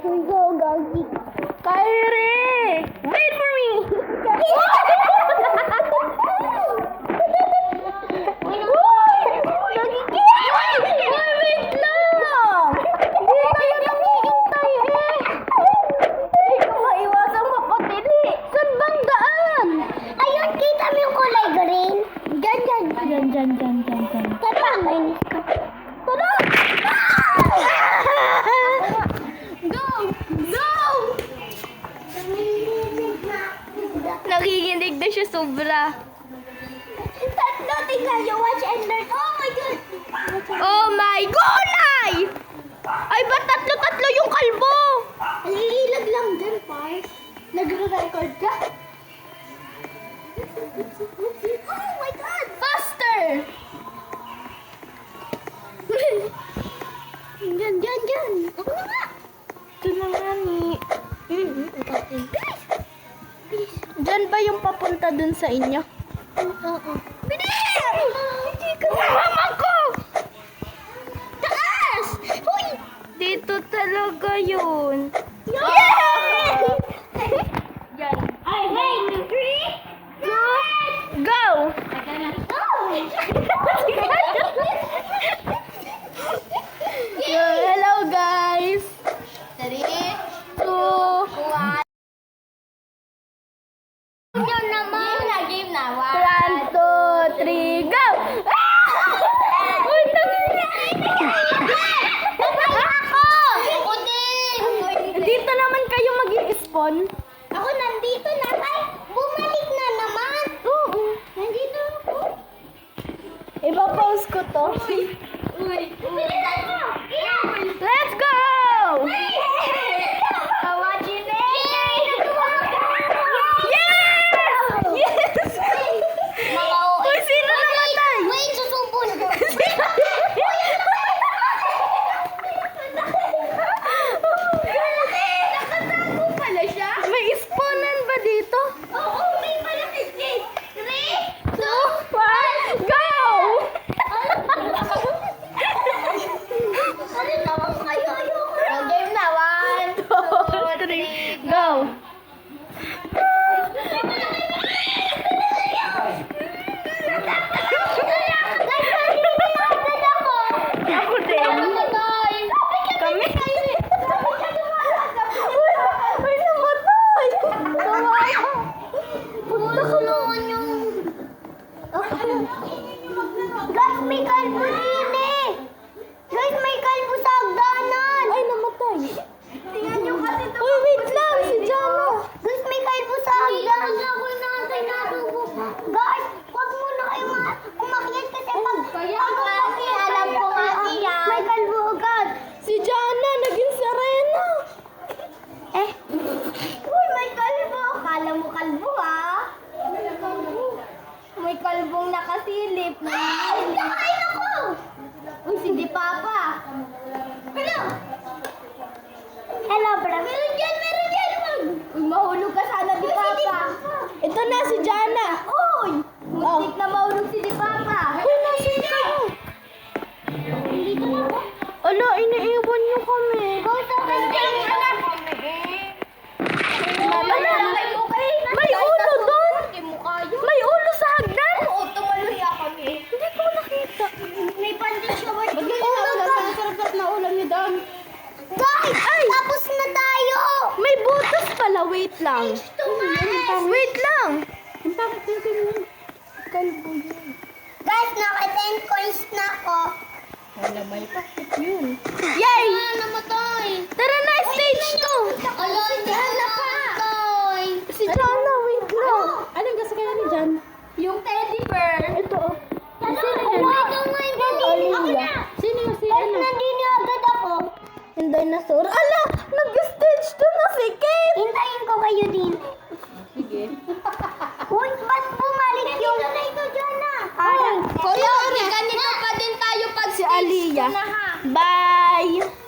We go, Gagi. Kyrie! Wait for me! Wait lang! Hindi tayo nakihintay eh! Hindi ko maiwasang mapatili! Saan bang daan? Ayun, kita mo yung kulay green? Diyan. Diyan. Tara, mainis ka. Tara! Go! Nakikinig na siya sobra. Tatlo, tingnan nyo. Watch and learn. Oh my God! Oh my gulay! Ay, ba't tatlo yung kalbo? Nalilag lang dyan, Pars. Nagre-record ka? Oh my God! Faster! Diyan. Ako na nga. Ito na nga ni. Bilis. Diyan ba yung papunta dun sa inyo? Oo. Bilis! Hindi ka mama ko! Taas! Huy! Dito talaga yun. Yay! Yan. Ay, hey! 3, 2, Go! Hello guys! 3, 2, 1. Yun naman. Game na. 1, 2, 3, go! Uy, Ako! Ako din! dito naman kayo mag-i-spawn. Ako nandito na. Ay, bumalik na naman. Oo. Nandito ako. Ipa-pause ko to. Bilisan mo! Iyan! Let's go! Watching it! Yes! Yes! Mga Uy, sino namatay? Wait, susubon ko. Nakatago pala siya? May spawnan ba dito? Oo, may malaki gate. 3, 2, 1, go! ano naman kayo? Ayoko. Game na. 1, 2, 3, go! Ako din. Kami. Uy, namatay! Guys, may kalbo din eh! Guys, may kalbo sa hagdanan! Ay, namatay. Tingnan nyo kasi ito. Uy, wait lang, si Jana. Guys, may kalbo sa hagdanan. Ako natin natubo. Guys, huwag muna kayo umakyat kasi alam ko nga may kalbo agad. Si Jana, naging serena. Eh, uy, may kalbo. Kala mo kalbo ha? May kalbong nakasilip. Ay, nakain ako! Uy, si Di Papa. Hello? Hello, bro. Meron dyan. Uy, mahulog ka sana, Di Papa. Ito na si Jana. Uy, muntik na mahulog si Di Papa. Uy, nasin kayo. Dito na ako. Ala, iniiwan niyo kami. Go sa akin. May ulo doon. Kayo? May ulo sa hagdan. Oo, tumaluya kami. Hindi ko nakita. May pandit siya. Ba't Ba't ganyan ang sarap na ulam niyo doon? Guys, Ay! tapos na tayo. May butas pala. Wait lang. Wait lang. Kalbo yun. Guys, naka 10 coins na ako. Wala, may pakit yun. Yay! Namatay. Tara na, stage 2. Ala, Jana namatay. Si Jana, wait lang. Anong gusto kaya ni Jan? Yung teddy bear. Ito. Ano? Sino yan? Ito nga yung teddy. Ako na. Sino yung si Guys, ano? nandito agad ako. Yung dinosaur. Ala! Nag-stage 2 na si Kate! Hintayin ko kayo din. Sige. Uy, ba't bumalik yung... Nandito na ito, Jana. Sorry, ganito pa din tayo pag si Aliyah. Bye!